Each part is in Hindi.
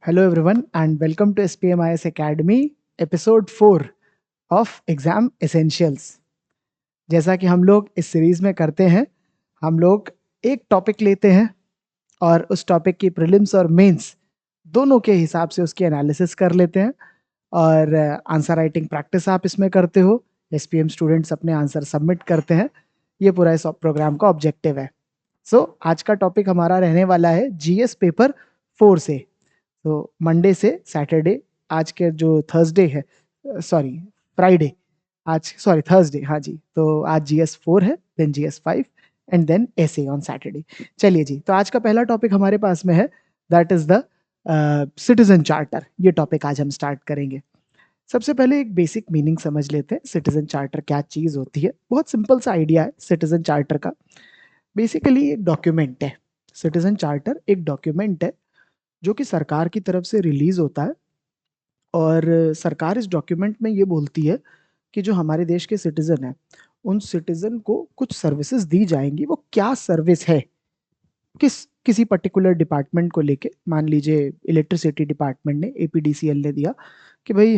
Hello everyone and welcome to SPMIS Academy episode 4 of Exam Essentials। जैसा कि हम लोग इस सीरीज में करते हैं, हम लोग एक टॉपिक लेते हैं और उस टॉपिक की प्रीलिम्स और मेंस दोनों के हिसाब से उसकी एनालिसिस कर लेते हैं और आंसर राइटिंग प्रैक्टिस आप इसमें करते हो। एसपीएम स्टूडेंट्स अपने आंसर सबमिट करते हैं। ये पूरा इस प्रोग्राम का ऑब्जेक्टिव है। आज का टॉपिक हमारा रहने वाला है जीएस पेपर 4 से। तो मंडे से सैटरडे, आज के जो थर्सडे है, सॉरी फ्राइडे, आज सॉरी थर्सडे, हाँ जी, तो आज GS 4 है, then GS 5 and then SA on Saturday. चलिए जी, तो आज का पहला टॉपिक हमारे पास में है, that is the citizen charter. ये टॉपिक आज हम स्टार्ट करेंगे। सबसे पहले एक बेसिक मीनिंग समझ लेते हैं, सिटीजन चार्टर क्या चीज होती है। बहुत सिंपल सा आइडिया है सिटीजन चार्टर का। बेसिकली एक डॉक्यूमेंट है, सिटीजन चार्टर एक डॉक्यूमेंट है जो कि सरकार की तरफ से रिलीज होता है और सरकार इस डॉक्यूमेंट में ये बोलती है कि जो हमारे देश के सिटीजन हैं, उन सिटीजन को कुछ सर्विसेज दी जाएंगी। वो क्या सर्विस है, किसी पर्टिकुलर डिपार्टमेंट को लेके, मान लीजिए इलेक्ट्रिसिटी डिपार्टमेंट ने, एपीडीसीएल ने दिया कि भाई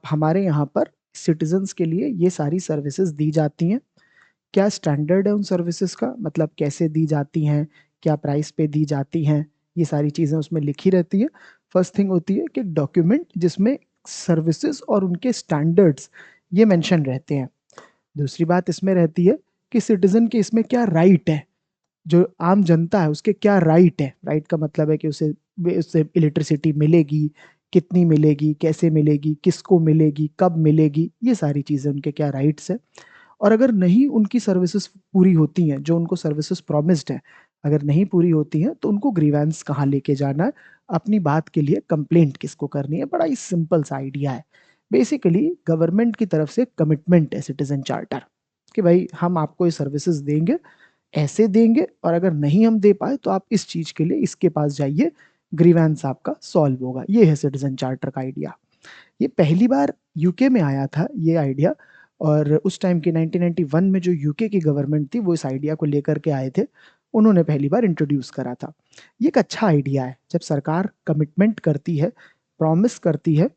हमारे यहाँ पर सिटीजन्स के लिए ये सारी सर्विसेज दी जाती हैं। क्या स्टैंडर्ड है उन सर्विसेज का, मतलब कैसे दी जाती हैं, क्या प्राइस पे दी जाती हैं, ये सारी चीज़ें उसमें लिखी रहती है। फर्स्ट थिंग होती है कि डॉक्यूमेंट जिसमें सर्विसेज और उनके स्टैंडर्ड्स ये मेंशन रहते हैं। दूसरी बात इसमें रहती है कि सिटीजन के इसमें क्या राइट है, जो आम जनता है उसके क्या राइट है। राइट का मतलब है कि उसे उससे इलेक्ट्रिसिटी मिलेगी, कितनी मिलेगी, कैसे मिलेगी, किसको मिलेगी, कब मिलेगी, ये सारी चीज़ें उनके क्या राइट्स है। और अगर नहीं उनकी सर्विसेज पूरी होती हैं, जो उनको सर्विसेज प्रॉमिस्ड है, अगर नहीं पूरी होती हैं, तो उनको ग्रीवेंस कहाँ लेके जाना है, अपनी बात के लिए कंप्लेंट किसको करनी है। बड़ा ही सिंपल सा आइडिया है। बेसिकली गवर्नमेंट की तरफ से कमिटमेंट है सिटीजन चार्टर कि भाई हम आपको ये सर्विसेज देंगे, ऐसे देंगे, और अगर नहीं हम दे पाए तो आप इस चीज के लिए इसके पास जाइए, ग्रीवेंस आपका सॉल्व होगा। ये है सिटीजन चार्टर का आइडिया। ये पहली बार यूके में आया था ये आइडिया, और उस टाइम के 1991 में जो यूके की गवर्नमेंट थी वो इस आइडिया को लेकर के आए थे। उन्होंने पहली बार इंट्रोड्यूस करा था। ये एक अच्छा आइडिया है जब सरकार कमिटमेंट करती है, प्रॉमिस करती है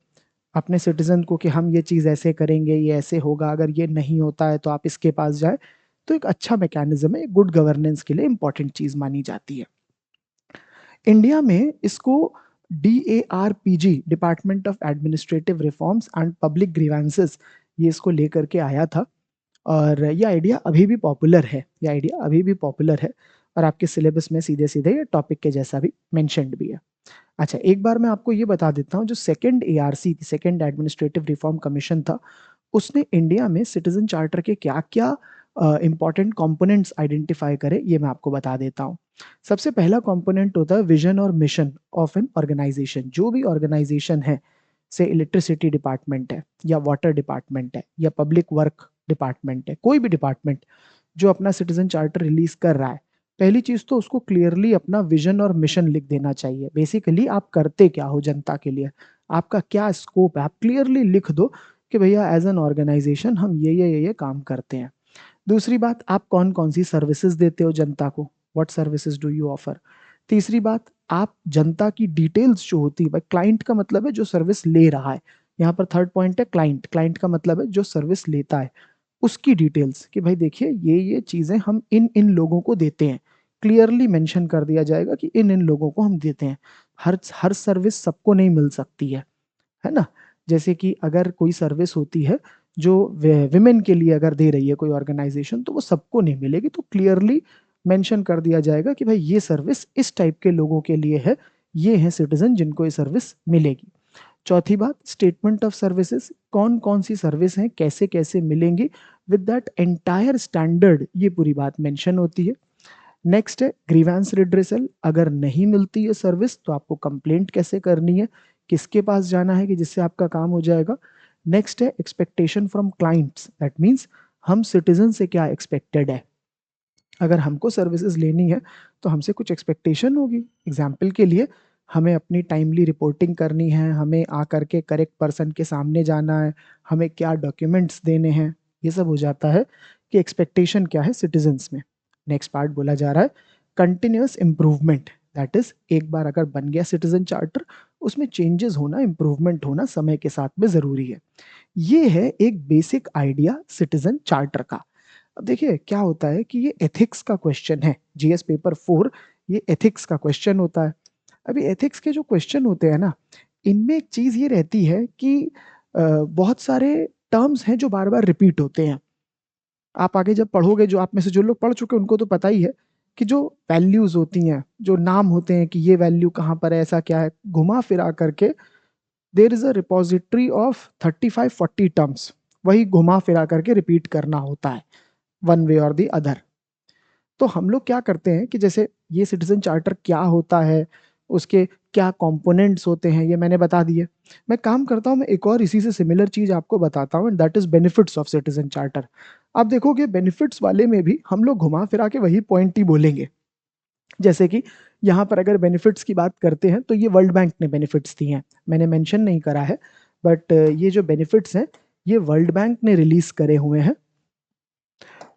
अपने सिटीजन को कि हम ये चीज़ ऐसे करेंगे, ये ऐसे होगा, अगर ये नहीं होता है तो आप इसके पास जाए। तो एक अच्छा मैकेनिज्म है, गुड गवर्नेंस के लिए इंपॉर्टेंट चीज़ मानी जाती है। इंडिया में इसको DARPG, department of administrative reforms and public grievances, ये इसको लेकर के आया था। और ये आइडिया अभी भी पॉपुलर है, ये आइडिया अभी भी पॉपुलर है, और आपके सिलेबस में सीधे सीधे ये टॉपिक के जैसा भी मेंशन्ड भी है। अच्छा, एक बार मैं आपको ये बता देता हूँ, जो second ARC, second administrative reform commission था, उसने इंडिया में सिटीजन चार्टर के क्या क्या इंपॉर्टेंट कंपोनेंट्स आइडेंटिफाई करे, ये मैं आपको बता देता हूँ। सबसे पहला कंपोनेंट होता है विजन और मिशन ऑफ एन ऑर्गेनाइजेशन। जो भी ऑर्गेनाइजेशन है, से इलेक्ट्रिसिटी डिपार्टमेंट है, या वाटर डिपार्टमेंट है, या पब्लिक वर्क डिपार्टमेंट है, कोई भी डिपार्टमेंट जो अपना सिटीजन चार्टर रिलीज कर रहा है, पहली चीज तो उसको क्लियरली अपना विजन और मिशन लिख देना चाहिए। बेसिकली आप करते क्या हो जनता के लिए, आपका क्या स्कोप है, आप क्लियरली लिख दो कि भैया एज एन ऑर्गेनाइजेशन हम ये काम करते हैं। दूसरी बात, आप कौन कौन सी सर्विसेज देते हो जनता को, what services do you offer. तीसरी बात, आप जनता की डिटेल्स जो होती है, भाई क्लाइंट का मतलब है जो सर्विस ले रहा है, यहाँ पर थर्ड पॉइंट है क्लाइंट। क्लाइंट का मतलब है जो सर्विस लेता है, उसकी डिटेल्स कि भाई देखिए ये चीजें हम इन इन लोगों को देते हैं। क्लियरली मेंशन कर दिया जाएगा कि इन इन लोगों को हम देते हैं। हर हर सर्विस सबको नहीं मिल सकती है ना। जैसे कि अगर कोई सर्विस होती है जो विमेन के लिए अगर दे रही है कोई ऑर्गेनाइजेशन, तो वो सबको नहीं मिलेगी। तो क्लियरली मेंशन कर दिया जाएगा कि भाई ये सर्विस इस टाइप के लोगों के लिए है, ये हैं सिटीजन जिनको ये सर्विस मिलेगी। चौथी बात, स्टेटमेंट ऑफ सर्विसेज, कौन कौन सी सर्विस हैं, कैसे कैसे मिलेंगी, विद दैट एंटायर स्टैंडर्ड, ये पूरी बात मेंशन होती है। नेक्स्ट है ग्रीवेंस रिड्रेसल, अगर नहीं मिलती है सर्विस तो आपको कंप्लेंट कैसे करनी है, किसके पास जाना है कि जिससे आपका काम हो जाएगा। नेक्स्ट है expectation from clients, that means हम सिटीजन से क्या एक्सपेक्टेड है। अगर हमको सर्विसेज लेनी है तो हमसे कुछ एक्सपेक्टेशन होगी। एग्जाम्पल के लिए, हमें अपनी टाइमली रिपोर्टिंग करनी है, हमें आकर के करेक्ट पर्सन के सामने जाना है, हमें क्या डॉक्यूमेंट्स देने हैं, ये सब हो जाता है कि एक्सपेक्टेशन क्या है सिटीजन्स में। नेक्स्ट पार्ट बोला जा रहा है कंटिन्यूअस इम्प्रूवमेंट, दैट इज एक बार अगर बन गया सिटीजन चार्टर, उसमें चेंजेस होना, इम्प्रूवमेंट होना समय के साथ में ज़रूरी है। ये है एक बेसिक आइडिया सिटीजन चार्टर का। अब देखिए क्या होता है कि ये एथिक्स का क्वेश्चन है, जीएस पेपर 4 ये एथिक्स का क्वेश्चन होता है। अभी एथिक्स के जो क्वेश्चन होते हैं ना, इनमें एक चीज़ ये रहती है कि बहुत सारे टर्म्स हैं जो बार-बार रिपीट होते हैं। आप आगे जब पढ़ोगे, जो आप में से जो लोग पढ़ चुके हैं उनको तो पता ही है कि जो वैल्यूज़ होती हैं, जो नाम होते हैं कि ये वैल्यू कहाँ पर है, ऐसा क्या है, घुमा-फिरा करके there is a repository of 35-40 terms, वही घुमा-फिरा करके रिपीट करना होता है, वन वे और द अदर। तो हम लोग क्या करते हैं कि जैसे ये सिटीजन चार्टर क्या होता है, उसके क्या कंपोनेंट्स होते हैं, ये मैंने बता दिए। मैं काम करता हूँ, मैं एक और इसी से सिमिलर चीज़ आपको बताता हूँ, and that is benefits of citizen charter. आप देखोगे बेनिफिट्स वाले में भी हम लोग घुमा फिरा के वही पॉइंट ही बोलेंगे। जैसे कि यहाँ पर अगर बेनिफिट्स की बात करते हैं तो ये वर्ल्ड बैंक ने बेनिफिट्स दिए हैं, मैंने मेंशन नहीं करा है, बट ये जो बेनिफिट्स हैं ये वर्ल्ड बैंक ने रिलीज करे हुए हैं।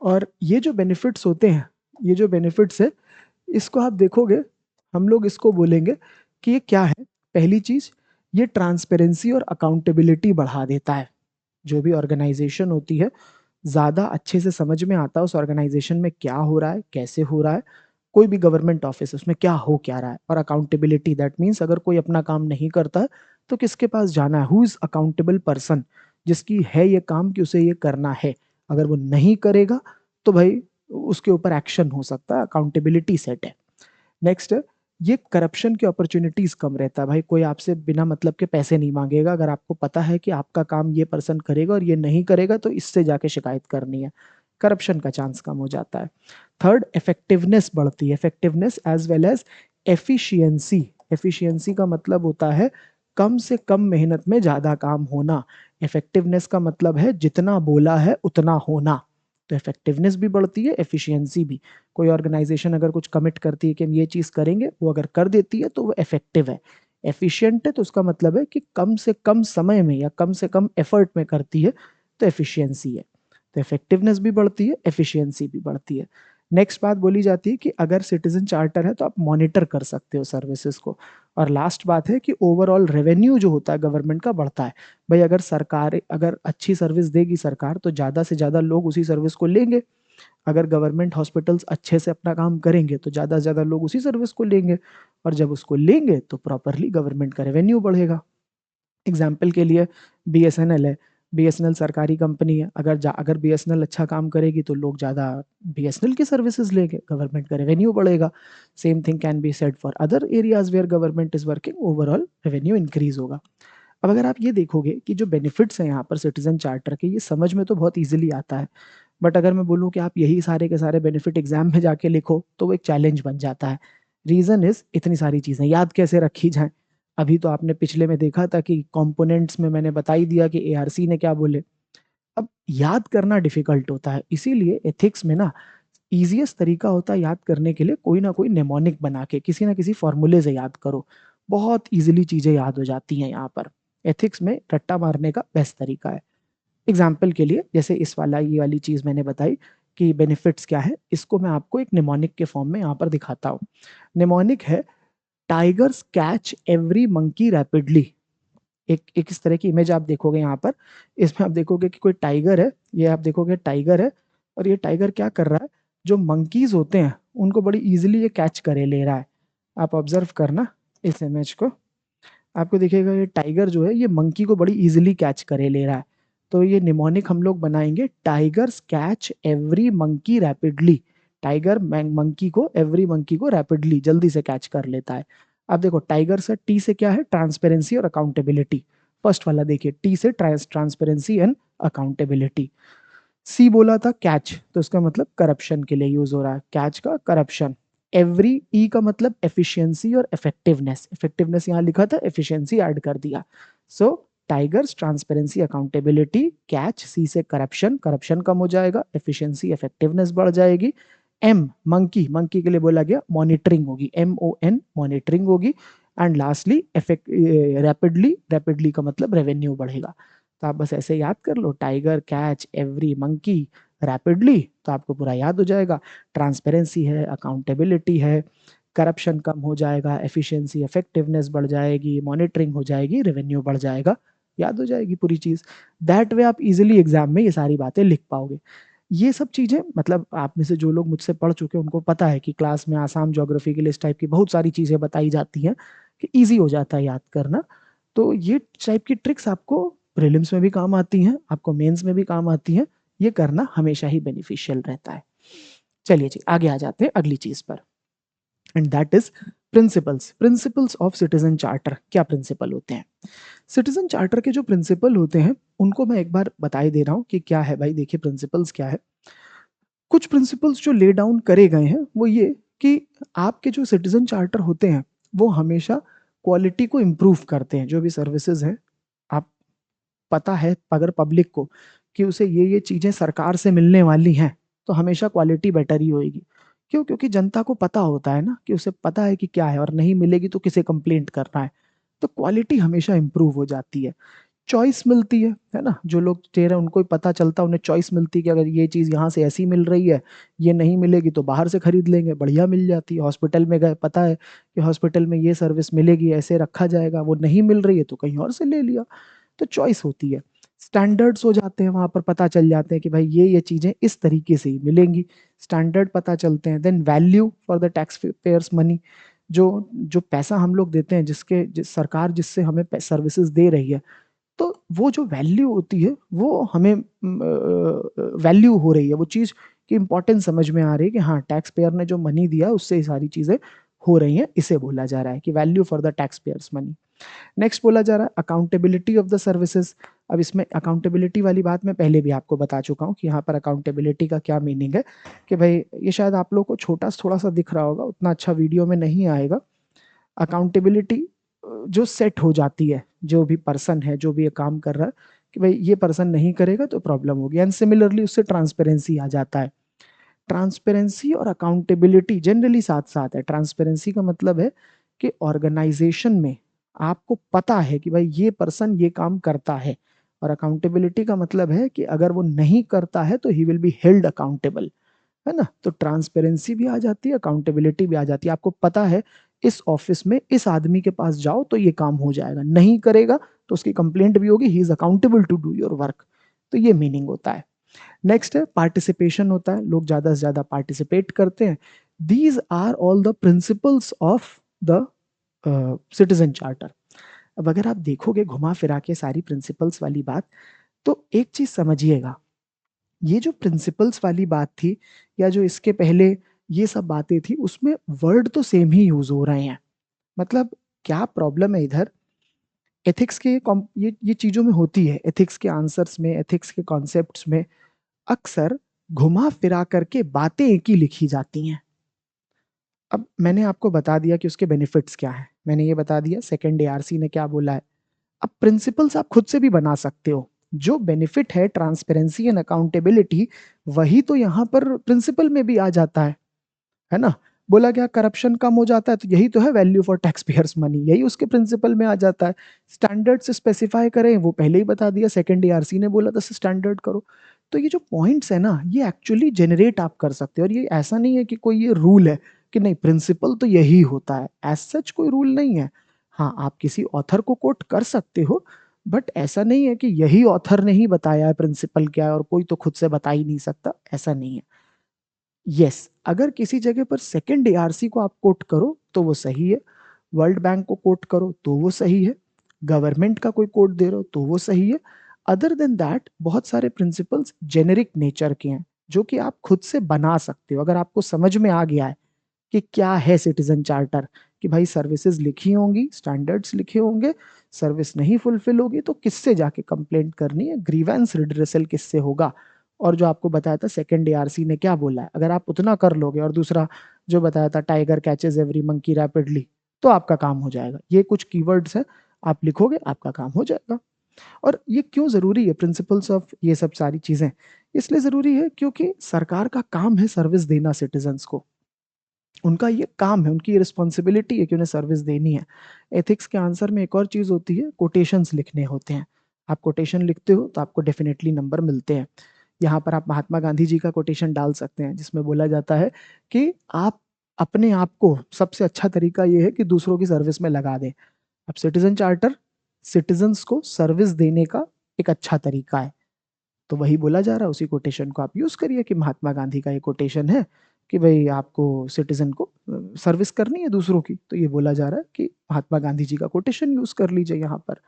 और ये जो बेनिफिट्स होते हैं, ये जो बेनिफिट्स है, इसको आप देखोगे, हम लोग इसको बोलेंगे कि ये क्या है। पहली चीज, ये ट्रांसपेरेंसी और अकाउंटेबिलिटी बढ़ा देता है। जो भी ऑर्गेनाइजेशन होती है, ज़्यादा अच्छे से समझ में आता है उस ऑर्गेनाइजेशन में क्या हो रहा है, कैसे हो रहा है, कोई भी गवर्नमेंट ऑफिस उसमें क्या रहा है। और अकाउंटेबिलिटी दैट मीन्स अगर कोई अपना काम नहीं करता है तो किसके पास जाना है, हु इज अकाउंटेबल पर्सन, जिसकी है ये काम कि उसे ये करना है। अगर वो नहीं करेगा तो भाई उसके ऊपर एक्शन हो सकता है, अकाउंटेबिलिटी सेट है। नेक्स्ट है, ये करप्शन की अपॉर्चुनिटीज कम रहता है। भाई कोई आपसे बिना मतलब के पैसे नहीं मांगेगा, अगर आपको पता है कि आपका काम ये पर्सन करेगा और ये नहीं करेगा तो इससे जाके शिकायत करनी है, करप्शन का चांस कम हो जाता है। थर्ड, इफेक्टिवनेस बढ़ती है, effectiveness as well as efficiency. Efficiency का मतलब होता है कम से कम मेहनत में ज्यादा काम होना। इफेक्टिवनेस का मतलब है जितना बोला है उतना होना। तो इफेक्टिवनेस भी बढ़ती है, एफिशिएंसी भी। कोई ऑर्गेनाइजेशन अगर कुछ कमिट करती है कि हम ये चीज करेंगे, वो अगर कर देती है तो वो इफेक्टिव है। एफिशिएंट है तो उसका मतलब है कि कम से कम समय में या कम से कम एफर्ट में करती है, तो एफिशिएंसी है। तो इफेक्टिवनेस भी बढ़ती है, एफिशिएंसी भी बढ़ती है। नेक्स्ट बात बोली जाती है कि अगर सिटीजन चार्टर है तो आप मॉनिटर कर सकते हो सर्विसेज को। और लास्ट बात है कि ओवरऑल रेवेन्यू जो होता है गवर्नमेंट का बढ़ता है। भाई अगर सरकार अगर अच्छी सर्विस देगी सरकार, तो ज्यादा से ज्यादा लोग उसी सर्विस को लेंगे। अगर गवर्नमेंट हॉस्पिटल्स अच्छे से अपना काम करेंगे तो ज़्यादा से ज़्यादा लोग उसी सर्विस को लेंगे, और जब उसको लेंगे तो प्रॉपरली गवर्नमेंट का रेवेन्यू बढ़ेगा। एग्जाम्पल के लिए बीएसएनएल है, बीएसएनएल सरकारी कंपनी है, अगर बीएसएनएल अच्छा काम करेगी तो लोग ज़्यादा बीएसएनएल की सर्विसेज लेंगे, गवर्नमेंट का रेवेन्यू बढ़ेगा। Same thing can be said for other areas where government is working, overall revenue increase होगा। अब अगर आप ये देखोगे कि जो बेनिफिट्स हैं यहाँ पर सिटीजन चार्टर के, ये समझ में तो बहुत ईजिली आता है, बट अगर मैं बोलूँ कि आप यही सारे के सारे बेनिफिट एग्जाम में जाके लिखो तो वो एक चैलेंज बन जाता है। रीजन इज इतनी सारी चीजें याद कैसे रखी जाएं। अभी तो आपने पिछले में देखा था कि कंपोनेंट्स में मैंने बता ही दिया कि एआरसी ने क्या बोले। अब याद करना डिफिकल्ट होता है, इसीलिए एथिक्स में ना इजीएस्ट तरीका होता है याद करने के लिए, कोई ना कोई नेमोनिक बना के किसी ना किसी फॉर्मूले से याद करो, बहुत इजीली चीजें याद हो जाती हैं। यहाँ पर एथिक्स में रट्टा मारने का बेस्ट तरीका है। एग्जाम्पल के लिए जैसे इस वाला ये वाली चीज मैंने बताई कि बेनिफिट्स क्या है, इसको मैं आपको एक निमोनिक के फॉर्म में यहाँ पर दिखाता हूँ। निमोनिक है, tigers catch every monkey rapidly. एक एक इस तरह की इमेज आप देखोगे यहाँ पर, इसमें आप देखोगे कि कोई टाइगर है, ये आप देखोगे टाइगर है, और ये टाइगर क्या कर रहा है, जो मंकीज होते हैं उनको बड़ी इजीली ये कैच करे ले रहा है। आप ऑब्जर्व करना इस इमेज को, आपको दिखेगा ये टाइगर जो है ये मंकी को बड़ी इजीली कैच करे ले रहा है। तो ये निमोनिक हम लोग बनाएंगे, tigers catch every monkey rapidly. Tiger monkey को, एवरी मंकी को रैपिडली जल्दी से कैच कर लेता है। अब देखो टाइगर से टी से क्या है, ट्रांसपेरेंसी और अकाउंटेबिलिटी। फर्स्ट वाला देखिए, टी से ट्रांसपेरेंसी एंड अकाउंटेबिलिटी। सी बोला था कैच, तो इसका मतलब करप्शन के लिए यूज हो रहा है, कैच का करप्शन। एवरी, ई का मतलब एफिशिएंसी और इफेक्टिवनेस, इफेक्टिवनेस यहाँ लिखा था, एफिशिएंसी ऐड कर दिया। सो टाइगर्स ट्रांसपेरेंसी अकाउंटेबिलिटी, कैच सी से करप्शन, करप्शन कम हो जाएगा, एफिशिएंसी इफेक्टिवनेस बढ़ जाएगी। एम मंकी, मंकी के लिए बोला गया मॉनिटरिंग होगी, MON मॉनिटरिंग होगी। And lastly effect, rapidly, rapidly का मतलब रेवेन्यू बढ़ेगा। तो आप बस ऐसे याद कर लो, tiger catch every monkey rapidly, तो आपको पूरा याद हो जाएगा। ट्रांसपेरेंसी है, अकाउंटेबिलिटी है, करप्शन कम हो जाएगा, एफिशिएंसी इफेक्टिवनेस बढ़ जाएगी, मॉनिटरिंग हो जाएगी, रेवेन्यू बढ़ जाएगा, याद हो जाएगी पूरी चीज। दैट वे आप इजिली एग्जाम में ये सारी बातें लिख पाओगे। ये सब चीजें मतलब आप में से जो लोग मुझसे पढ़ चुके हैं उनको पता है कि क्लास में आसाम ज्योग्राफी के लिए इस टाइप की बहुत सारी चीजें बताई जाती हैं कि इजी हो जाता है याद करना। तो ये टाइप की ट्रिक्स आपको प्रीलिम्स में भी काम आती हैं, आपको मेंस में भी काम आती हैं। ये करना हमेशा ही बेनिफिशियल रहता है। चलिए जी आगे आ जाते हैं अगली चीज पर, and that is principles. Principles of citizen charter. क्या प्रिंसिपल होते हैं? सिटीजन चार्टर के जो प्रिंसिपल होते हैं उनको मैं एक बार बता ही दे रहा हूं कि क्या है भाई। देखिए प्रिंसिपल्स क्या है। कुछ प्रिंसिपल्स जो ले डाउन करे गए हैं वो ये कि आपके जो सिटीजन चार्टर होते हैं वो हमेशा क्वालिटी को इम्प्रूव करते हैं। जो भी सर्विसेज हैं, आप पता है अगर पब्लिक को कि उसे ये चीजें सरकार से मिलने वाली हैं तो हमेशा क्वालिटी बेटर ही होएगी। क्यों? क्योंकि जनता को पता होता है ना कि उसे पता है कि क्या है, और नहीं मिलेगी तो किसे कंप्लेंट करना है। तो क्वालिटी हमेशा इंप्रूव हो जाती है। चॉइस मिलती है ना। जो लोग चेहरे उनको ही पता चलता है, उन्हें चॉइस मिलती है कि अगर ये चीज़ यहाँ से ऐसी मिल रही है, ये नहीं मिलेगी तो बाहर से खरीद लेंगे, बढ़िया मिल जाती है। हॉस्पिटल में गए, पता है कि हॉस्पिटल में ये सर्विस मिलेगी, ऐसे रखा जाएगा, वो नहीं मिल रही है तो कहीं और से ले लिया। तो चॉइस होती है। स्टैंडर्ड्स हो जाते हैं, वहां पर पता चल जाते हैं कि भाई ये चीजें इस तरीके से ही मिलेंगी। स्टैंडर्ड पता चलते हैं। Then value for the tax payers money. जो जो पैसा हम लोग देते हैं, जिस सरकार जिससे हमें सर्विसेज दे रही है, तो वो जो वैल्यू होती है वो हमें वैल्यू हो रही है, वो चीज की इंपॉर्टेंस समझ में आ रही है कि हाँ टैक्स पेयर ने जो मनी दिया उससे ये सारी चीजें हो रही हैं। इसे बोला जा रहा है कि value for the tax payers money. Next बोला जा रहा है अकाउंटेबिलिटी ऑफ द सर्विसेज। अब इसमें अकाउंटेबिलिटी वाली बात मैं पहले भी आपको बता चुका हूँ कि यहाँ पर अकाउंटेबिलिटी का क्या मीनिंग है। कि भाई ये शायद आप लोग को छोटा थोड़ा सा दिख रहा होगा, उतना अच्छा वीडियो में नहीं आएगा। अकाउंटेबिलिटी जो सेट हो जाती है, जो भी पर्सन है जो भी ये काम कर रहा है, कि भाई ये पर्सन नहीं करेगा तो प्रॉब्लम होगी। एंड सिमिलरली उससे ट्रांसपेरेंसी आ जाता है। ट्रांसपेरेंसी और अकाउंटेबिलिटी जनरली साथ साथ है। ट्रांसपेरेंसी का मतलब है कि ऑर्गेनाइजेशन में आपको पता है कि भाई ये पर्सन ये काम करता है, और अकाउंटेबिलिटी का मतलब है कि अगर वो नहीं करता है तो he will be held accountable, है ना। तो ट्रांसपेरेंसी भी आ जाती है, अकाउंटेबिलिटी भी आ जाती है। आपको पता है इस ऑफिस में इस आदमी के पास जाओ तो ये काम हो जाएगा, नहीं करेगा तो उसकी कंप्लेंट भी होगी, he is accountable to do your work. तो ये मीनिंग होता है। नेक्स्ट है पार्टिसिपेशन होता है, लोग ज्यादा से ज्यादा पार्टिसिपेट करते हैं। These are all the principles of the citizen charter. अब अगर आप देखोगे घुमा फिरा के सारी प्रिंसिपल्स वाली बात, तो एक चीज समझिएगा। ये जो प्रिंसिपल्स वाली बात थी, या जो इसके पहले ये सब बातें थी, उसमें वर्ड तो सेम ही यूज हो रहे हैं। मतलब क्या प्रॉब्लम है इधर, एथिक्स के ये चीजों में होती है। एथिक्स के आंसर्स में, एथिक्स के कॉन्सेप्ट्स में अक्सर घुमा फिरा करके बातें एक ही लिखी जाती हैं। अब मैंने आपको बता दिया कि उसके बेनिफिट्स क्या है, मैंने ये बता दिया सेकंड एआरसी ने क्या बोला है। अब प्रिंसिपल्स आप खुद से भी बना सकते हो। जो बेनिफिट है ट्रांसपेरेंसी एंड अकाउंटेबिलिटी, वही तो यहाँ पर प्रिंसिपल में भी आ जाता है ना। बोला गया करप्शन कम हो जाता है, तो यही तो है value for tax payers money, यही उसके प्रिंसिपल में आ जाता है। स्टैंडर्ड्स स्पेसिफाई करें, वो पहले ही बता दिया, सेकंड एआरसी ने बोला था स्टैंडर्ड करो। तो ये जो पॉइंट्स है ना, ये एक्चुअली जनरेट आप कर सकते हो। और ये ऐसा नहीं है कि कोई ये रूल है कि नहीं प्रिंसिपल तो यही होता है, एज सच कोई रूल नहीं है। हाँ आप किसी ऑथर को कोट कर सकते हो, बट ऐसा नहीं है कि यही ऑथर ने ही बताया है प्रिंसिपल क्या है और कोई तो खुद से बता ही नहीं सकता, ऐसा नहीं है। यस, अगर किसी जगह पर सेकंड एआरसी को आप कोट करो तो वो सही है, वर्ल्ड बैंक को कोट करो तो वो सही है, गवर्नमेंट का कोई कोट दे रहे हो तो वो सही है। अदर देन दैट बहुत सारे प्रिंसिपल्स जेनेरिक नेचर के हैं जो कि आप खुद से बना सकते हो। अगर आपको समझ में आ गया है कि क्या है सिटीजन चार्टर, कि भाई सर्विसेज लिखी होंगी, स्टैंडर्ड्स लिखे होंगे, सर्विस नहीं फुलफिल होगी तो किससे जाके कंप्लेंट करनी है, ग्रीवेंस रिड्रेसल किससे होगा। और जो आपको बताया था सेकंड एआरसी ने क्या बोला है, अगर आप उतना कर लोगे, और दूसरा जो बताया था tiger catches every monkey rapidly, तो आपका काम हो जाएगा। ये कुछ कीवर्ड्स है, आप लिखोगे आपका काम हो जाएगा। और ये क्यों जरूरी है प्रिंसिपल्स ऑफ ये सब सारी चीजें? इसलिए जरूरी है क्योंकि सरकार का काम है सर्विस देना सिटीजन्स को। उनका ये काम है, उनकी रिस्पॉन्सिबिलिटी है कि उन्हें सर्विस देनी है। एथिक्स के आंसर में एक और चीज होती है, कोटेशंस लिखने होते हैं। आप कोटेशन लिखते हो तो आपको डेफिनेटली नंबर मिलते हैं। यहाँ पर आप महात्मा गांधी जी का कोटेशन डाल सकते हैं जिसमें बोला जाता है कि आप अपने आप को सबसे अच्छा तरीका ये है कि दूसरों की सर्विस में लगा दें। अब सिटीजन चार्टर सिटीजन्स को सर्विस देने का एक अच्छा तरीका है, तो वही बोला जा रहा है, उसी कोटेशन को आप यूज करिए कि महात्मा गांधी का ये कोटेशन है कि भाई आपको सिटीजन को सर्विस करनी है दूसरों की, तो ये बोला जा रहा है कि महात्मा गांधी जी का कोटेशन यूज कर लीजिए यहाँ पर।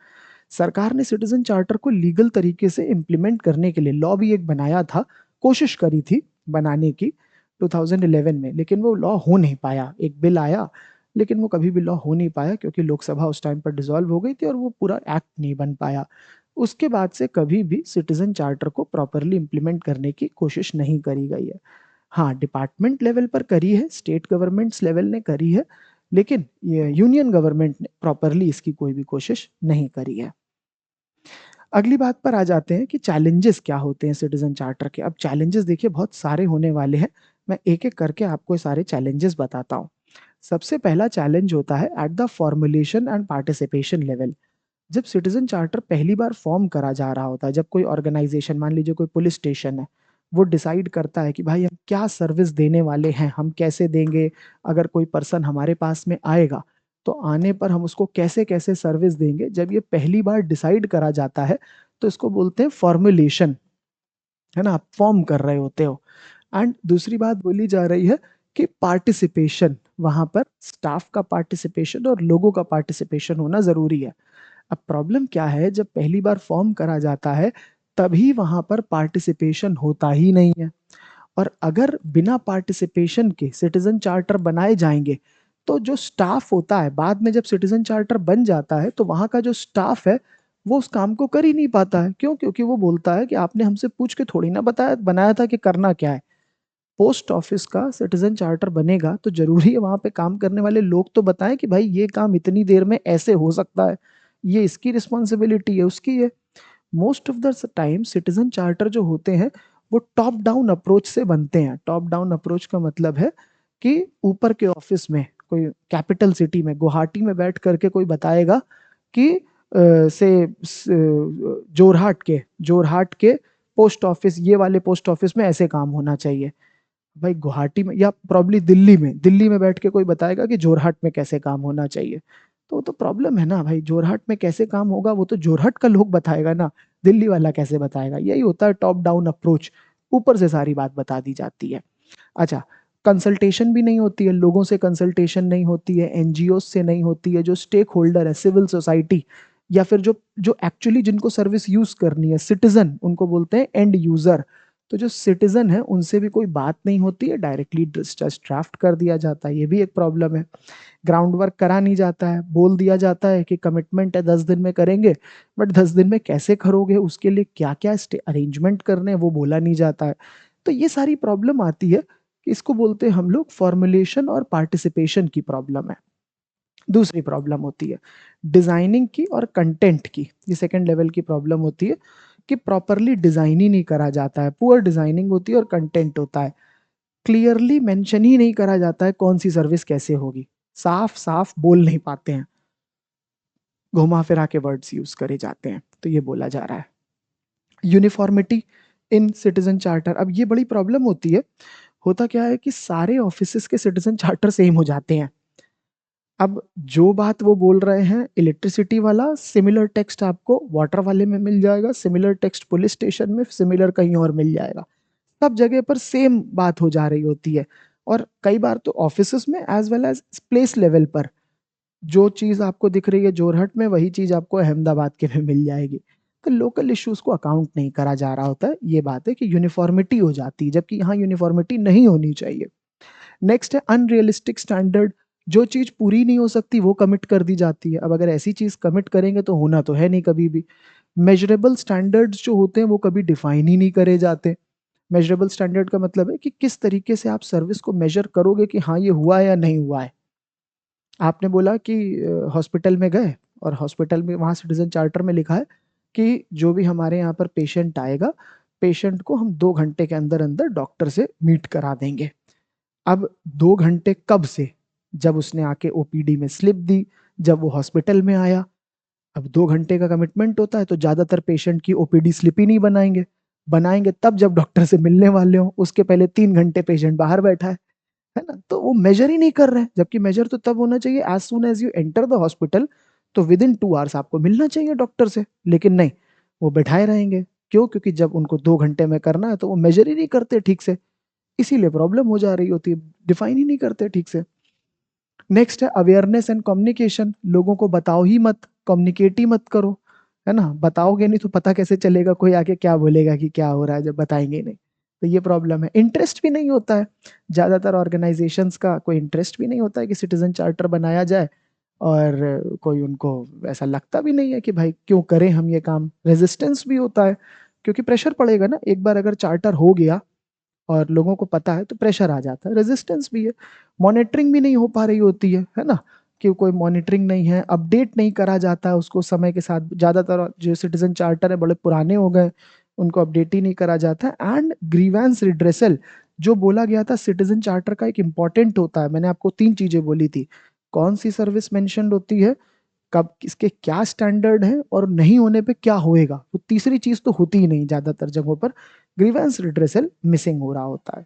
सरकार ने सिटीजन चार्टर को लीगल तरीके से इम्प्लीमेंट करने के लिए लॉ भी एक बनाया था, कोशिश करी थी बनाने की 2011 में, लेकिन वो लॉ हो नहीं पाया। एक बिल आया लेकिन वो कभी भी लॉ हो नहीं पाया क्योंकि लोकसभा उस टाइम पर डिसॉल्व हो गई थी और वो पूरा एक्ट नहीं बन पाया। उसके बाद से कभी भी सिटीजन चार्टर को प्रॉपरली इम्प्लीमेंट करने की कोशिश नहीं करी गई है। हाँ, डिपार्टमेंट लेवल पर करी है, स्टेट गवर्नमेंट्स लेवल ने करी है, लेकिन ये यूनियन गवर्नमेंट ने प्रॉपरली इसकी कोई भी कोशिश नहीं करी है। अगली बात पर आ जाते हैं कि चैलेंजेस क्या होते हैं सिटीजन चार्टर के। अब चैलेंजेस देखिए बहुत सारे होने वाले हैं, मैं एक एक करके आपको सारे चैलेंजेस बताता हूँ। सबसे पहला चैलेंज होता है at the formulation and participation level. जब सिटीजन चार्टर पहली बार फॉर्म करा जा रहा होता है, जब कोई ऑर्गेनाइजेशन, मान लीजिए कोई पुलिस स्टेशन है, वो डिसाइड करता है कि भाई हम क्या सर्विस देने वाले हैं, हम कैसे देंगे, अगर कोई पर्सन हमारे पास में आएगा तो आने पर हम उसको कैसे कैसे सर्विस देंगे, जब ये पहली बार डिसाइड करा जाता है तो इसको बोलते हैं फॉर्मुलेशन, है ना, आप फॉर्म कर रहे होते हो। एंड दूसरी बात बोली जा रही है कि पार्टिसिपेशन, वहां पर स्टाफ का पार्टिसिपेशन और लोगों का पार्टिसिपेशन होना जरूरी है। अब प्रॉब्लम क्या है, जब पहली बार फॉर्म करा जाता है तभी वहां पर पार्टिसिपेशन होता ही नहीं है, और अगर बिना पार्टिसिपेशन के सिटीजन चार्टर बनाए जाएंगे तो जो स्टाफ होता है, बाद में जब सिटीजन चार्टर बन जाता है तो वहां का जो स्टाफ है वो उस काम को कर ही नहीं पाता है। क्यों? क्योंकि वो बोलता है कि आपने हमसे पूछ के थोड़ी ना बताया बनाया था कि करना क्या है। पोस्ट ऑफिस का सिटीजन चार्टर बनेगा तो जरूरी है वहां पे काम करने वाले लोग तो बताएं कि भाई ये काम इतनी देर में ऐसे हो सकता है, ये इसकी रिस्पॉन्सिबिलिटी है, उसकी है। Most of the time citizen charter जो होते हैं वो टॉप डाउन अप्रोच से बनते हैं। टॉप डाउन अप्रोच का मतलब है कि ऊपर के ऑफिस में, कोई कैपिटल सिटी में, गुवाहाटी में बैठ करके कोई बताएगा कि जोरहाट के पोस्ट ऑफिस, ये वाले पोस्ट ऑफिस में ऐसे काम होना चाहिए। भाई गुवाहाटी में या प्रॉब्ली दिल्ली में बैठ के कोई बताएगा कि जोरहाट में कैसे काम होना चाहिए, तो वो तो प्रॉब्लम है ना भाई। जोरहाट में कैसे काम होगा वो तो जोरहाट का लोग बताएगा ना, दिल्ली वाला कैसे बताएगा। यही होता है टॉप डाउन अप्रोच, ऊपर से सारी बात बता दी जाती है। अच्छा, कंसल्टेशन भी नहीं होती है, लोगों से कंसल्टेशन नहीं होती है, एनजीओ से नहीं होती है। जो स्टेक होल्डर है, सिविल सोसाइटी, या फिर जो जो एक्चुअली जिनको सर्विस यूज करनी है, सिटीजन, उनको बोलते हैं एंड यूजर। तो जो सिटीजन है उनसे भी कोई बात नहीं होती है, डायरेक्टली जस्ट ड्राफ्ट कर दिया जाता है, ये भी एक प्रॉब्लम है। ग्राउंड वर्क करा नहीं जाता है, बोल दिया जाता है कि कमिटमेंट है 10 दिन में करेंगे, बट 10 दिन में कैसे करोगे, उसके लिए क्या क्या अरेंजमेंट करने हैं वो बोला नहीं जाता है। तो ये सारी प्रॉब्लम आती है, इसको बोलते हैं हम लोग फॉर्मुलेशन और पार्टिसिपेशन की प्रॉब्लम है। दूसरी प्रॉब्लम होती है डिजाइनिंग की और कंटेंट की। ये सेकंड लेवल की प्रॉब्लम होती है कि प्रॉपरली डिजाइन ही नहीं करा जाता है, पुअर डिजाइनिंग होती है और कंटेंट होता है, क्लियरली मेंशन ही नहीं करा जाता है कौन सी सर्विस कैसे होगी, साफ साफ बोल नहीं पाते हैं, घुमा फिरा के वर्ड्स यूज करे जाते हैं, तो ये बोला जा रहा है। यूनिफॉर्मिटी इन सिटीजन चार्टर, अब ये बड़ी प्रॉब्लम होती है। होता क्या है कि सारे ऑफिसेस के सिटीजन चार्टर सेम हो जाते हैं। अब जो बात वो बोल रहे हैं इलेक्ट्रिसिटी वाला, सिमिलर टेक्स्ट आपको वाटर वाले में मिल जाएगा, सिमिलर टेक्स्ट पुलिस स्टेशन में, सिमिलर कहीं और मिल जाएगा। सब जगह पर सेम बात हो जा रही होती है। और कई बार तो ऑफिसेस में as well as place level पर जो चीज आपको दिख रही है जोरहट में, वही चीज आपको अहमदाबाद के में मिल जाएगी। तो लोकल इश्यूज को अकाउंट नहीं करा जा रहा होता है। ये बात है कि यूनिफॉर्मिटी हो जाती है, जबकि यहाँ यूनिफॉर्मिटी नहीं होनी चाहिए। नेक्स्ट है अनरियलिस्टिक स्टैंडर्ड। जो चीज पूरी नहीं हो सकती वो कमिट कर दी जाती है। अब अगर ऐसी चीज कमिट करेंगे तो होना तो है नहीं कभी भी। मेजरेबल स्टैंडर्ड्स जो होते हैं वो कभी डिफाइन ही नहीं करे जाते। मेजरेबल स्टैंडर्ड का मतलब है कि किस तरीके से आप सर्विस को मेजर करोगे कि हाँ ये हुआ है या नहीं हुआ है। आपने बोला कि हॉस्पिटल में गए और हॉस्पिटल में वहाँ सिटीजन चार्टर में लिखा है कि जो भी हमारे यहाँ पर पेशेंट आएगा, पेशेंट को हम 2 घंटे के अंदर अंदर डॉक्टर से मीट करा देंगे। अब 2 घंटे कब से? जब उसने आके ओपीडी में स्लिप दी, जब वो हॉस्पिटल में आया। अब 2 घंटे का कमिटमेंट होता है तो ज्यादातर पेशेंट की ओपीडी स्लिप ही नहीं बनाएंगे। बनाएंगे तब जब डॉक्टर से मिलने वाले हो, उसके पहले 3 घंटे पेशेंट बाहर बैठा है। है ना? तो वो मेजर ही नहीं कर रहे हैं, जबकि मेजर तो तब होना चाहिए as soon as you enter the hospital, तो विद इन 2 आवर्स आपको मिलना चाहिए डॉक्टर से, लेकिन नहीं, वो बैठाए रहेंगे। क्यों? क्योंकि जब उनको 2 घंटे में करना है तो वो मेजर ही नहीं करते ठीक से, इसीलिए प्रॉब्लम हो जा रही होती है, डिफाइन ही नहीं करते ठीक से। नेक्स्ट है अवेयरनेस एंड कम्युनिकेशन, लोगों को बताओ ही मत, कम्युनिकेट ही मत करो, है ना? बताओगे नहीं तो पता कैसे चलेगा, कोई आके क्या बोलेगा कि क्या हो रहा है जब बताएंगे ही नहीं। तो ये प्रॉब्लम है। इंटरेस्ट भी नहीं होता है, ज्यादातर ऑर्गेनाइजेशंस का कोई इंटरेस्ट भी नहीं होता है कि सिटीजन चार्टर बनाया जाए, और कोई उनको ऐसा लगता भी नहीं है कि भाई क्यों करें हम ये काम। रेजिस्टेंस भी होता है, क्योंकि प्रेशर पड़ेगा ना, एक बार अगर चार्टर हो गया और लोगों को पता है तो प्रेशर आ जाता है, रेजिस्टेंस भी है। मॉनिटरिंग भी नहीं हो पा रही होती है ना? कि कोई मॉनिटरिंग नहीं है, अपडेट नहीं करा जाता है उसको समय के साथ। ज़्यादातर जो सिटीजन चार्टर है बड़े पुराने हो गए, उनको अपडेट ही नहीं करा जाता। एंड ग्रीवेंस रिड्रेसल, जो बोला गया था सिटीजन चार्टर का एक इम्पॉर्टेंट होता है, मैंने आपको 3 चीजें बोली थी। कौन सी सर्विस मेंशन्ड होती है, कब किसके क्या स्टैंडर्ड है, और नहीं होने पे क्या होएगा, तो तीसरी चीज तो होती ही नहीं ज्यादातर जगहों पर। ग्रीवेंस रिड्रेसल मिसिंग हो रहा होता है।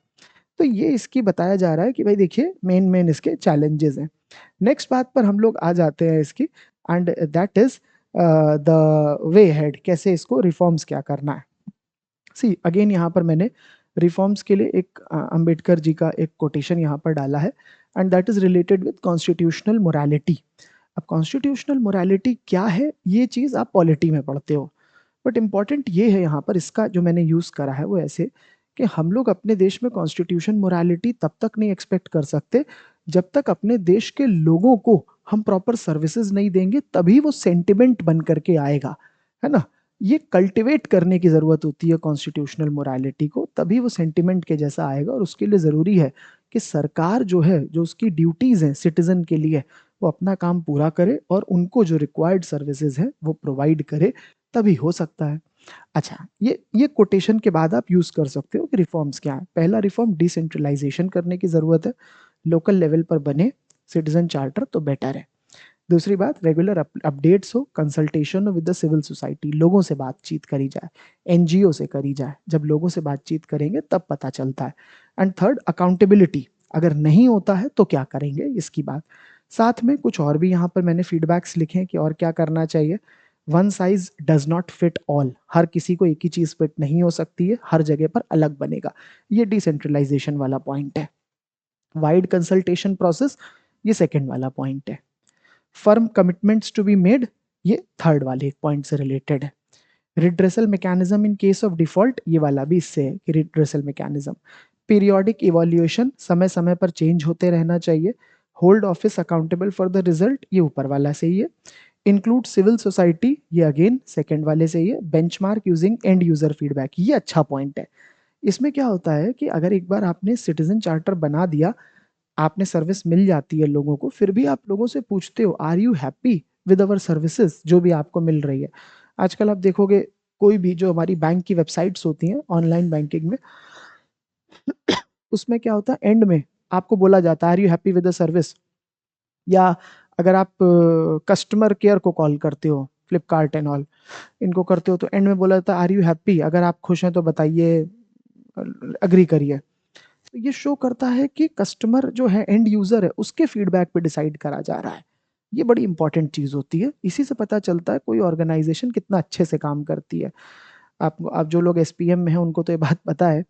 तो ये इसकी बताया जा रहा है कि भाई देखिए मेन मेन इसके चैलेंजेस हैं। नेक्स्ट बात पर हम लोग आ जाते हैं इसकी, and that is the way head, कैसे इसको रिफॉर्म्स क्या करना है। सी अगेन यहाँ पर मैंने रिफॉर्म्स के लिए एक अंबेडकर जी का एक कोटेशन यहाँ पर डाला है, and that is related with constitutional morality. अब कॉन्स्टिट्यूशनल मोरालिटी क्या है, ये चीज़ आप पॉलिटी में पढ़ते हो, बट इम्पॉर्टेंट ये है यहाँ पर, इसका जो मैंने यूज़ करा है वो ऐसे कि हम लोग अपने देश में कॉन्स्टिट्यूशन मोरालिटी तब तक नहीं एक्सपेक्ट कर सकते जब तक अपने देश के लोगों को हम प्रॉपर सर्विसेज नहीं देंगे, तभी वो सेंटिमेंट बन करके आएगा, है ना? ये कल्टिवेट करने की ज़रूरत होती है कॉन्स्टिट्यूशनल मोरालिटी को, तभी वो सेंटिमेंट के जैसा आएगा। और उसके लिए ज़रूरी है कि सरकार जो है, जो उसकी ड्यूटीज़ हैं सिटीजन के लिए, वो अपना काम पूरा करे और उनको जो रिक्वायर्ड सर्विसेज हैं वो प्रोवाइड करे, तभी हो सकता है। अच्छा, ये कोटेशन के बाद आप यूज कर सकते हो कि रिफॉर्म्स क्या है। पहला रिफॉर्म डिसेंट्रलाइजेशन करने की जरूरत है, लोकल लेवल पर बने सिटीजन चार्टर तो बेटर है। दूसरी बात, रेगुलर अपडेट्स हो, कंसल्टेशन हो विद द सिविल सोसाइटी, लोगों से बातचीत करी जाए, एनजीओ से करी जाए। जब लोगों से बातचीत करेंगे तब पता चलता है। एंड थर्ड, अकाउंटेबिलिटी, अगर नहीं होता है तो क्या करेंगे, इसकी बात। साथ में कुछ और भी यहाँ पर मैंने फीडबैक्स लिखे हैं कि और क्या करना चाहिए। One size does not fit all, हर किसी को एक ही चीज फिट नहीं हो सकती है, हर जगह पर अलग बनेगा। ये डिसेंट्रलाइजेशन वाला पॉइंट है। वाइड कंसल्टेशन प्रोसेस, ये सेकेंड वाला पॉइंट है। Firm commitments to be made, ये थर्ड वाले एक पॉइंट से रिलेटेड है। Redressal mechanism in case of default, ये वाला भी इससे है कि रिड्रेसल मैकेनिज्म। पीरियोडिक इवोल्यूशन, समय समय पर चेंज होते रहना चाहिए। Hold office accountable for the result, ये ऊपर वाला से ही है। इंक्लूड सिविल सोसाइटी, ये अगेन सेकेंड वाले से ही है। Benchmark using and user feedback, ये अच्छा पॉइंट है। इसमें क्या होता है कि अगर एक बार आपने सिटीजन चार्टर बना दिया, आपने सर्विस मिल जाती है लोगों को, फिर भी आप लोगों से पूछते हो are you happy with our services, जो भी आपको मिल रही है। आजकल आप देखोगे कोई भी जो हमारी बैंक की वेबसाइट्स होती हैं ऑनलाइन बैंकिंग में, उसमें क्या होता है एंड में आपको बोला जाता है are you happy with the service. या अगर आप कस्टमर केयर को कॉल करते हो, फ्लिपकार्ट एंड ऑल, इनको करते हो, तो एंड में बोला जाता है आर यू हैप्पी, अगर आप खुश हैं तो बताइए, अग्री करिए। तो ये शो करता है कि कस्टमर जो है, एंड यूजर है, उसके फीडबैक पे डिसाइड करा जा रहा है। ये बड़ी इंपॉर्टेंट चीज होती है, इसी से पता चलता है कोई ऑर्गेनाइजेशन कितना अच्छे से काम करती है। आप जो लोग एसपीएम में हैं उनको तो ये बात पता है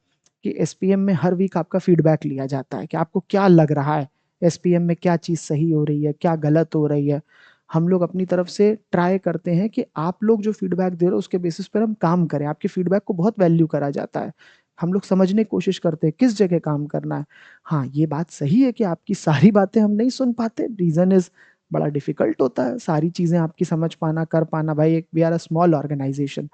कि एसपीएम में हर वीक आपका फीडबैक लिया जाता है कि आपको क्या लग रहा है, एसपीएम में क्या चीज़ सही हो रही है, क्या गलत हो रही है। हम लोग अपनी तरफ से ट्राई करते हैं कि आप लोग जो फीडबैक दे रहे हो उसके बेसिस पर हम काम करें। आपके फीडबैक को बहुत वैल्यू करा जाता है। हम लोग समझने की कोशिश करते हैं किस जगह काम करना है। हाँ, ये बात सही है कि आपकी सारी बातें हम नहीं सुन पाते, रीजन इज बड़ा डिफिकल्ट होता है सारी चीज़ें आपकी समझ पाना, कर पाना। भाई एक we are a small organisation.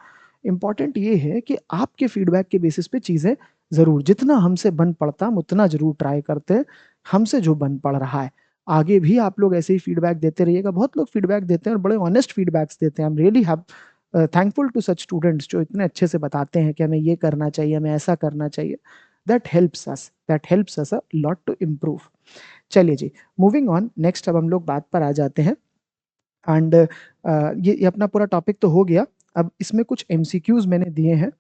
Important ये है कि आपके फीडबैक के बेसिस पे चीज़ें ज़रूर, जितना हमसे बन पड़ता हम उतना ज़रूर ट्राई करते हैं, हमसे जो बन पड़ रहा है। आगे भी आप लोग ऐसे ही फीडबैक देते रहिएगा। बहुत लोग फीडबैक देते हैं और बड़े ऑनेस्ट फीडबैक्स देते हैं। I am really have thankful to such students जो इतने अच्छे से बताते हैं कि हमें ये करना चाहिए, हमें ऐसा करना चाहिए। That helps us a lot to improve. चलिए जी, मूविंग ऑन, नेक्स्ट अब हम लोग बात पर आ जाते हैं। एंड ये अपना पूरा टॉपिक तो हो गया। अब इसमें कुछ एमसीक्यूज मैंने दिए हैं,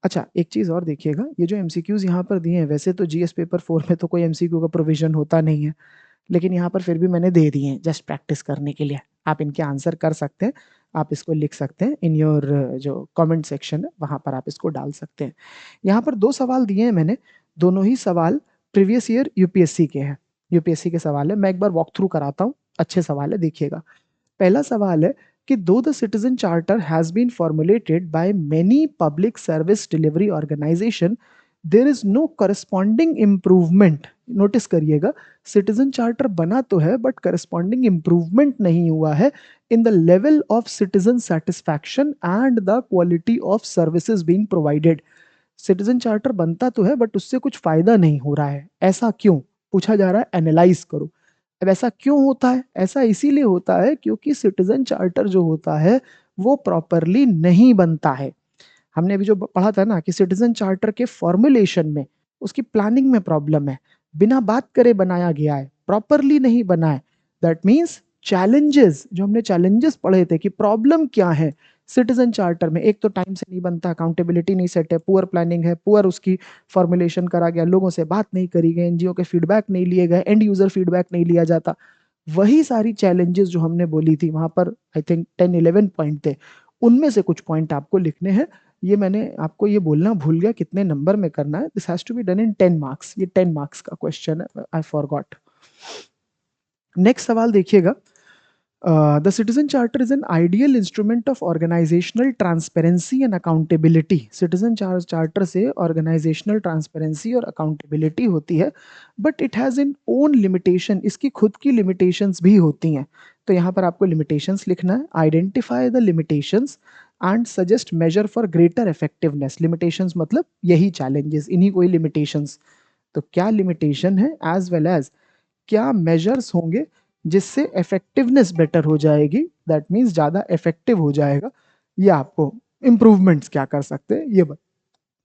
अच्छा, एक चीज़ और देखिएगा, ये जो एमसीक्यूज़ यहाँ पर दिए हैं, वैसे तो जीएस पेपर 4 में तो कोई एमसीक्यू का प्रोविज़न होता नहीं है, लेकिन यहाँ पर फिर भी मैंने दे दिए हैं जस्ट प्रैक्टिस करने के लिए। आप इनके आंसर कर सकते हैं, आप इसको लिख सकते हैं इन योर जो कमेंट सेक्शन है, वहाँ पर आप इसको डाल सकते हैं। यहाँ पर 2 सवाल दिए हैं मैंने, दोनों ही सवाल प्रीवियस ईयर यूपीएससी के हैं। यूपीएससी के सवाल है, मैं एक बार वॉक थ्रू कराता हूँ, अच्छे सवाल है, देखिएगा। पहला सवाल है कि though the citizen charter has been formulated by many public service delivery organisation, there is no corresponding improvement. Notice करिएगा, सिटीजन चार्टर बना तो है बट करस्पॉन्डिंग इम्प्रूवमेंट नहीं हुआ है in the level of citizen satisfaction and the quality of services being provided. Citizen charter बनता तो है बट उससे कुछ फायदा नहीं हो रहा है, ऐसा क्यों? पूछा जा रहा है, एनालाइज करो। अब ऐसा क्यों होता है? ऐसा इसीलिए होता है क्योंकि सिटीजन चार्टर जो होता है वो प्रॉपरली नहीं बनता है। हमने अभी जो पढ़ा था ना कि सिटीजन चार्टर के फॉर्मुलेशन में उसकी प्लानिंग में प्रॉब्लम है, बिना बात करे बनाया गया है, प्रॉपरली नहीं बना है। दैट मीन्स चैलेंजेस, जो हमने चैलेंजेस पढ़े थे कि प्रॉब्लम क्या है सिटीजन चार्टर में, एक तो टाइम से नहीं बनता, अकाउंटेबिलिटी नहीं सेट है, पुअर प्लानिंग है, पुअर उसकी फॉर्मुलेशन करा गया, लोगों से बात नहीं करी गई, एनजीओ के फीडबैक नहीं लिए गए, एंड यूजर फीडबैक नहीं लिया जाता। वही सारी चैलेंजेस जो हमने बोली थी वहां पर, आई थिंक 10-11 पॉइंट थे, उनमें से कुछ पॉइंट आपको लिखने हैं। ये मैंने आपको ये बोलना भूल गया कितने नंबर में करना है। This has to be done in 10 marks, ये 10 मार्क्स का क्वेश्चन है, आई फॉरगॉट। नेक्स्ट सवाल देखिएगा, the citizen charter is an ideal instrument of organisational transparency and accountability. Citizen charter से ऑर्गेनाइजेशनल ट्रांसपेरेंसी और अकाउंटेबिलिटी होती है, but it has in own limitation, इसकी खुद की लिमिटेशंस भी होती हैं। तो यहाँ पर आपको लिमिटेशंस लिखना है, identify the limitations and suggest measure for greater effectiveness. Limitations मतलब यही चैलेंजेस, इन्हीं कोई लिमिटेशंस। तो क्या लिमिटेशन है एज वेल एज क्या मेजर्स होंगे जिससे इफेक्टिवनेस बेटर हो जाएगी, दैट मीन्स ज़्यादा इफेक्टिव हो जाएगा, या आपको इम्प्रूवमेंट्स क्या कर सकते हैं ये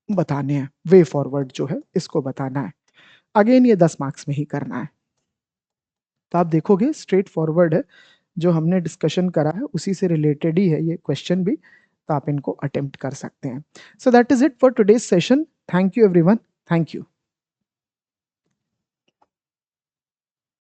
बताने हैं। वे फॉरवर्ड जो है इसको बताना है। अगेन ये 10 मार्क्स में ही करना है। तो आप देखोगे स्ट्रेट फॉरवर्ड है, जो हमने डिस्कशन करा है उसी से रिलेटेड ही है ये क्वेश्चन भी, तो आप इनको अटेम्प्ट कर सकते हैं। So that is it for today's session. Thank you everyone, thank you.